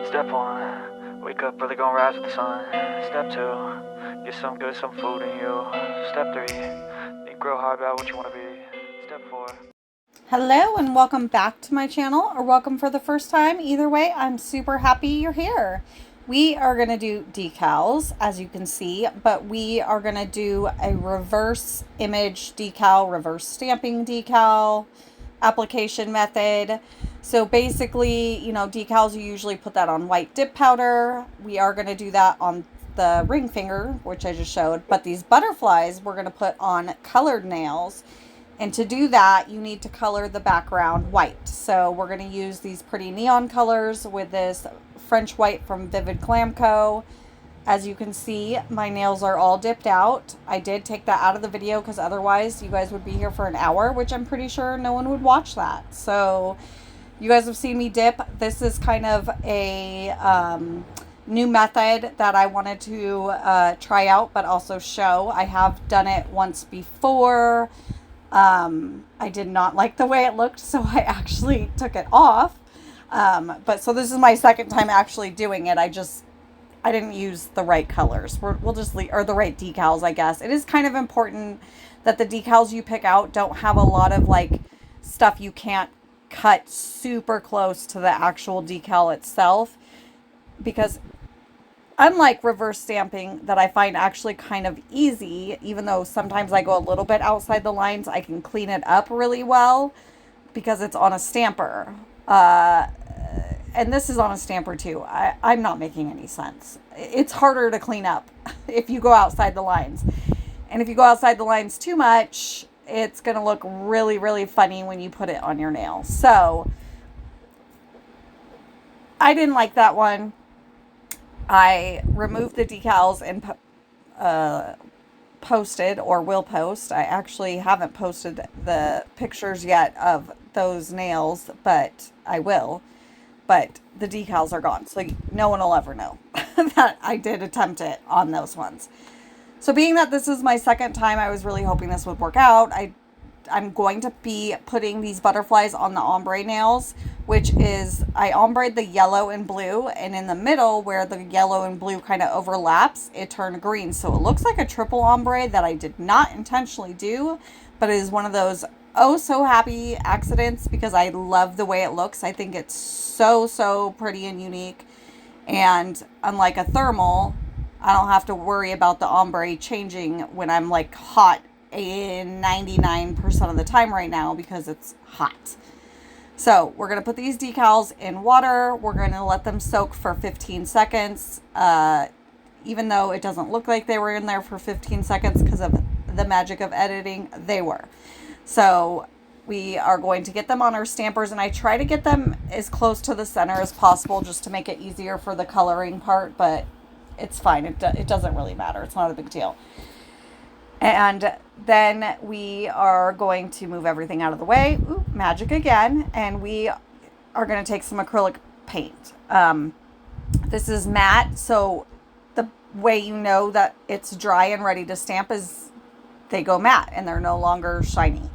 Step 1, wake up early, gonna rise with the sun. Step 2, get some food in you. Step 3, think real hard about what you want to be. Step 4. Hello and welcome back to my channel, or welcome for the first time. Either way, I'm super happy you're here. We are going to do decals, as you can see, but we are going to do a reverse image decal, reverse stamping decal application method. So basically, you know, decals, you usually put that on white dip powder. We are going to do that on the ring finger, which I just showed, but these butterflies we're going to put on colored nails. And to do that, you need to color the background white. So we're going to use these pretty neon colors with this French white from Vivid Glamco. As you can see, my nails are all dipped out. I did take that out of the video because otherwise you guys would be here for an hour, which I'm pretty sure no one would watch that. So you guys have seen me dip. This is kind of a new method that I wanted to try out, but also show. I have done it once before. I did not like the way it looked, so I actually took it off. But so this is my second time actually doing it. I didn't use the right colors. We'll just leave, or the right decals, I guess. It is kind of important that the decals you pick out don't have a lot of like stuff you can't cut super close to the actual decal itself, because unlike reverse stamping that I find actually kind of easy, even though sometimes I go a little bit outside the lines, I can clean it up really well because it's on a stamper. And this is on a stamper too. I'm not making any sense. It's harder to clean up if you go outside the lines. And if you go outside the lines too much, it's going to look really, really funny when you put it on your nail. So I didn't like that one. I removed the decals and posted, or will post. I actually haven't posted the pictures yet of those nails, but I will. But the decals are gone, so no one will ever know that I did attempt it on those ones. So being that this is my second time, I was really hoping this would work out. I'm going to be putting these butterflies on the ombre nails, which is, I ombre'd the yellow and blue, and in the middle where the yellow and blue kind of overlaps, it turned green. So it looks like a triple ombre that I did not intentionally do, but it is one of those oh so happy accidents because I love the way it looks. I think it's so pretty and unique. And unlike a thermal, I don't have to worry about the ombre changing when I'm like hot in 99% of the time right now because it's hot. So we're going to put these decals in water. We're going to let them soak for 15 seconds. Even though it doesn't look like they were in there for 15 seconds because of the magic of editing, they were. So we are going to get them on our stampers, and I try to get them as close to the center as possible just to make it easier for the coloring part, but it's fine. It doesn't really matter. It's not a big deal. And then we are going to move everything out of the way. Ooh, magic again. And we are going to take some acrylic paint. This is matte, so the way you know that it's dry and ready to stamp is they go matte and they're no longer shiny.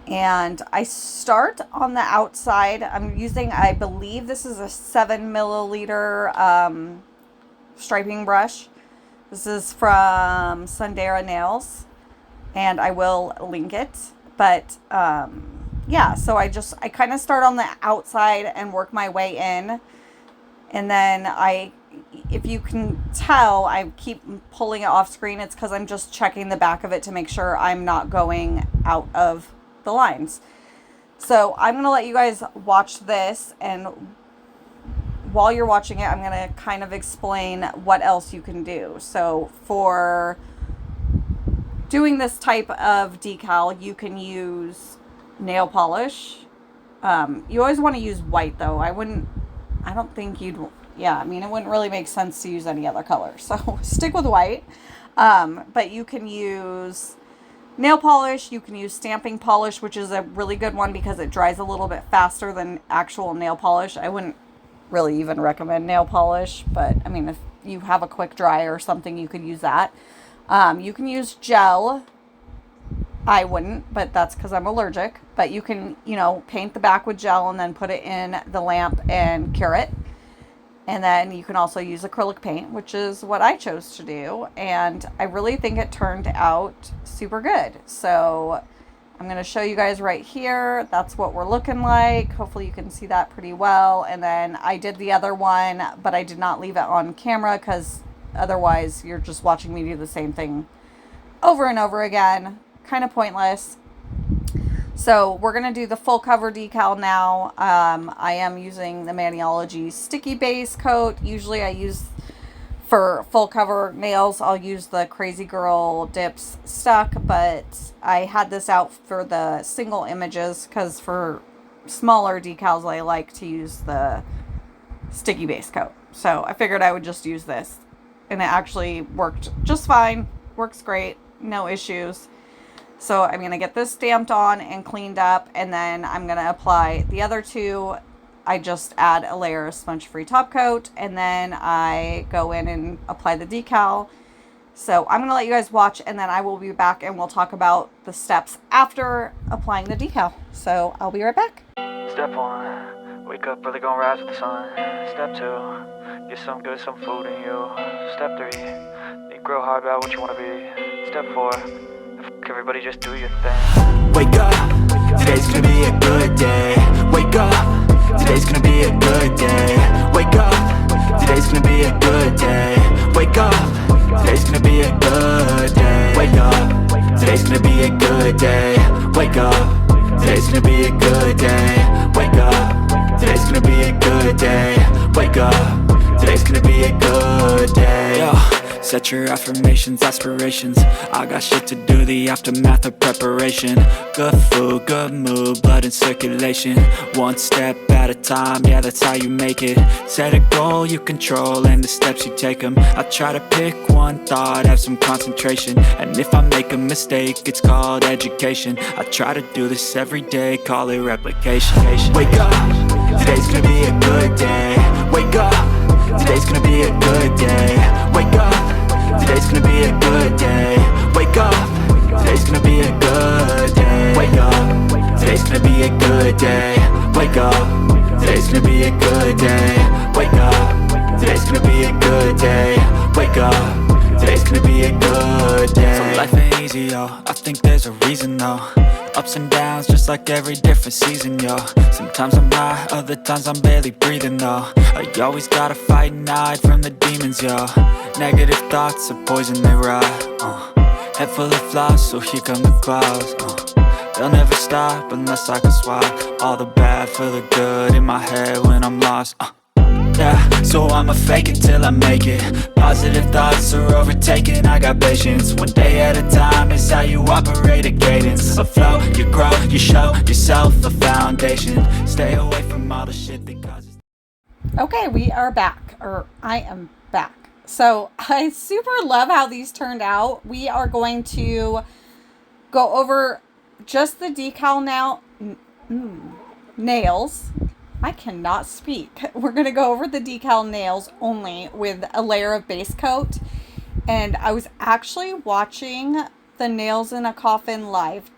And I start on the outside. I'm using, I believe this is a 7 milliliter striping brush. This is from Sundera Nails, and I will link it. But yeah, so I kind of start on the outside and work my way in. And then if you can tell, I keep pulling it off screen. It's because I'm just checking the back of it to make sure I'm not going out of the lines. So I'm going to let you guys watch this, and while you're watching it, I'm going to kind of explain what else you can do. So for doing this type of decal, you can use nail polish. You always want to use white though. I don't think it wouldn't really make sense to use any other color. So stick with white. But you can use nail polish. You can use stamping polish, which is a really good one because it dries a little bit faster than actual nail polish. I wouldn't really even recommend nail polish, but I mean, if you have a quick dry or something, you could use that. You can use gel. I wouldn't, but that's because I'm allergic. But you can, paint the back with gel and then put it in the lamp and cure it. And then you can also use acrylic paint, which is what I chose to do. And I really think it turned out super good. So I'm going to show you guys right here. That's what we're looking like. Hopefully you can see that pretty well. And then I did the other one, but I did not leave it on camera because otherwise you're just watching me do the same thing over and over again. Kind of pointless. So we're going to do the full cover decal now. I am using the Maniology sticky base coat. Usually I use, for full cover nails, I'll use the Crazy Girl Dips stuck, but I had this out for the single images because for smaller decals I like to use the sticky base coat. So I figured I would just use this, and it actually worked just fine. Works great, no issues. So I'm going to get this stamped on and cleaned up, and then I'm going to apply the other two. I just add a layer of smudge-free top coat, and then I go in and apply the decal. So I'm going to let you guys watch, and then I will be back, and we'll talk about the steps after applying the decal. So I'll be right back. Step 1, wake up early, gonna rise with the sun. Step 2, get some food in you. Step 3, think real hard about what you want to be. Step 4, everybody just do your thing. Wake up, today's gonna be a good day. Wake up, today's gonna be a good day. Wake up, today's gonna be a good day. Wake up, today's gonna be a good day. Wake up, today's gonna be a good day. Wake up, today's gonna be a good day. Wake up, today's gonna be a good day. Wake up, today's gonna be a good day. Yo. Set your affirmations, aspirations. I got shit to do, the aftermath of preparation. Good food, good mood, blood in circulation. One step at a time, yeah, that's how you make it. Set a goal you control and the steps you take them. I try to pick one thought, have some concentration. And if I make a mistake, it's called education. I try to do this every day, call it replication. Wake up, today's gonna be a good day. Wake up, today's gonna be a good day. Wake up, today's gonna be a good day. Wake up, today's gonna be a good day. Wake up, today's gonna be a good day. Wake up, today's gonna be a good day. Wake up, today's gonna be a good day. Wake up, today's gonna be a good day. So life ain't easy, yo, I think there's a reason though. Ups and downs, just like every different season, yo. Sometimes I'm high, other times I'm barely breathing, though. I always gotta fight and hide from the demons, yo. Negative thoughts are poison, they rot. Head full of flies, so here come the clouds. They'll never stop unless I can swap all the bad for the good in my head when I'm lost. Yeah, so I'ma fake it till I make it. Positive thoughts are overtaken, I got patience. One day at a time is how you operate a cadence. A flow, you grow, you show yourself a foundation. Stay away from all the shit that causes. Okay, we are back, or I am back. So I super love how these turned out. We are going to go over just the decal now. Nails. I cannot speak. We're going to go over the decal nails only with a layer of base coat. And I was actually watching the Nailzinacoffin live.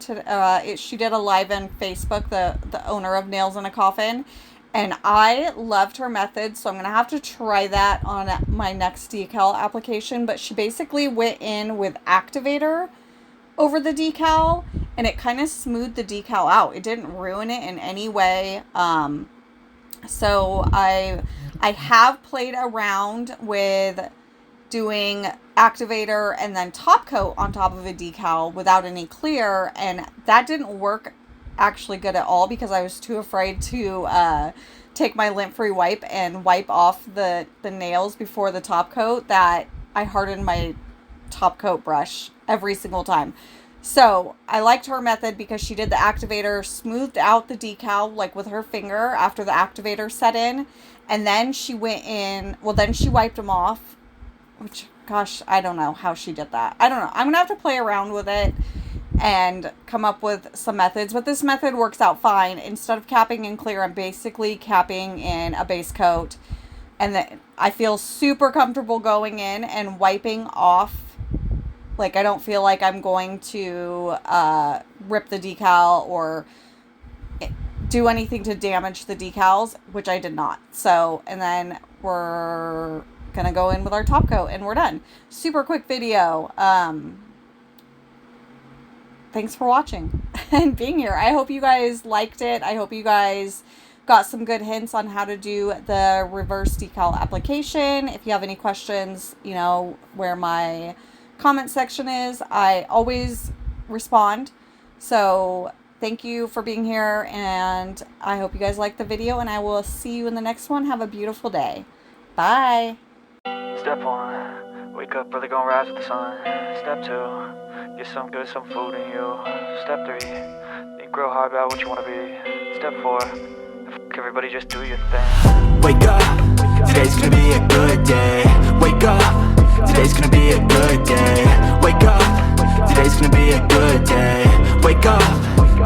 She did a live on Facebook, the owner of Nailzinacoffin. And I loved her method, so I'm going to have to try that on my next decal application. But she basically went in with activator over the decal, and it kind of smoothed the decal out. It didn't ruin it in any way. So I have played around with doing activator and then top coat on top of a decal without any clear, and that didn't work actually good at all because I was too afraid to take my lint-free wipe and wipe off the nails before the top coat, that I hardened my top coat brush every single time. So I liked her method because she did the activator, smoothed out the decal like with her finger after the activator set in, and then she went in, well then she wiped them off, which, gosh, I don't know how she did that. I don't know. I'm gonna have to play around with it and come up with some methods, but this method works out fine. Instead of capping in clear, I'm basically capping in a base coat, and then I feel super comfortable going in and wiping off. Like, I don't feel like I'm going to rip the decal or do anything to damage the decals, which I did not. So, and then we're gonna go in with our top coat and we're done. Super quick video. Thanks for watching and being here. I hope you guys liked it. I hope you guys got some good hints on how to do the reverse decal application. If you have any questions, you know where my comment section is. I always respond. So thank you for being here, and I hope you guys liked the video, and I will see you in the next one. Have a beautiful day. Bye. Step 1, wake up early, gonna rise with the sun. Step 2, get some good, some food in you. Step 3, think real hard about what you wanna be. Step 4, everybody just do your thing. Wake up, today's gonna be a good day. Wake up, today's gonna be a good day. Wake up, today's gonna be a good day. Wake up,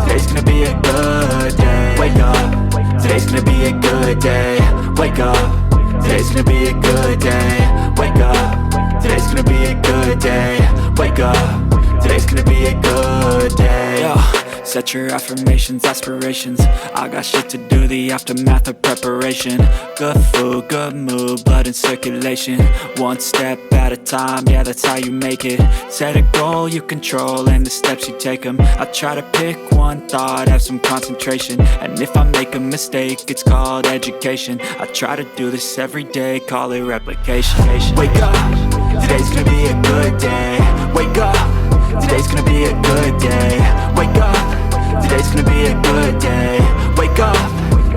today's gonna be a good day. Wake up, today's gonna be a good day. Wake up, today's gonna be a good day. Wake up, today's gonna be a good day. Wake up, today's gonna be a good day. Yo. Set your affirmations, aspirations. I got shit to do, the aftermath of preparation. Good food, good mood, blood in circulation. One step at a time, yeah, that's how you make it. Set a goal you control and the steps you take them. I try to pick one thought, have some concentration. And if I make a mistake, it's called education. I try to do this every day, call it replication. Wake up, today's gonna be a good day. Wake up, today's gonna be a good day. Wake up, today's gonna be a good day. Wake up,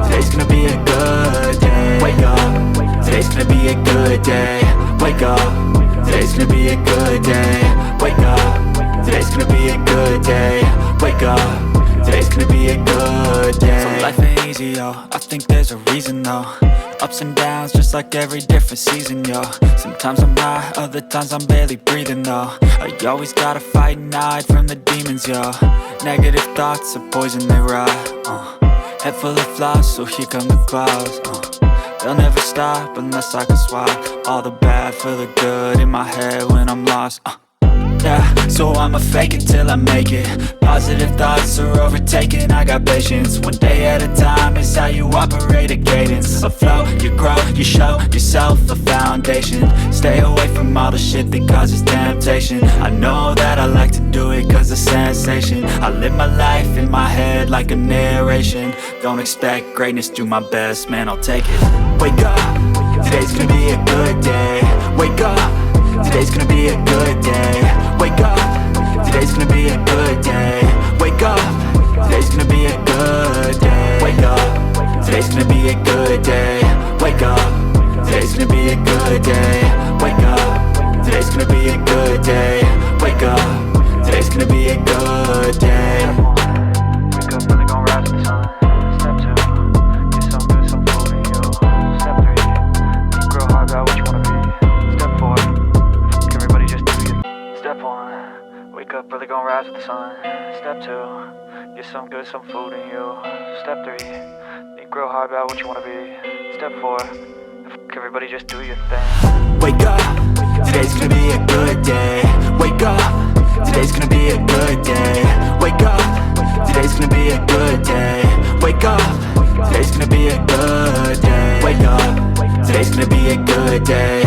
today's gonna be a good day. Wake up, today's gonna be a good day. Wake up, today's gonna be a good day. Wake up, today's gonna be a good day. Wake up, today's gonna be a good day. So life ain't easy, yo, I think there's a reason though. Ups and downs, just like every different season, yo. Sometimes I'm high, other times I'm barely breathing, though. I always gotta fight and hide from the demons, yo. Negative thoughts are poison, they rot. Head full of flaws, so here come the clouds. They'll never stop unless I can swap all the bad for the good in my head when I'm lost. Yeah, so I'ma fake it till I make it. Positive thoughts are overtaken, I got patience. One day at a time is how you operate a cadence. A flow, you grow, you show yourself a foundation. Stay away from all the shit that causes temptation. I know that I like to do it cause it's sensation. I live my life in my head like a narration. Don't expect greatness, do my best, man, I'll take it. Wake up, today's gonna be a good day. Wake up, today's gonna be a good day. Wake up, today's gonna be a good day. Wake up, today's gonna be a good day. Wake up, today's gonna be a good day. Wake up, today's gonna be a good day. Wake up, today's gonna be a good day. Wake up, today's gonna be a good day. Wake up, really gonna rise with the sun. Step 2, get some good, some food in you. Step 3, think real hard about what you wanna be. Step 4, everybody just do your thing. Step 1, wake up early, gonna rise with the sun. Step 2, get some good, some food in you. Step 3, think real hard about what you wanna be. Step 4, everybody just do your thing. Wake up, today's gonna be a good day. Wake up, today's gonna be a good day. Wake up, today's gonna be a good day. Wake up, today's gonna be a good day. Wake up, today's gonna be a good day.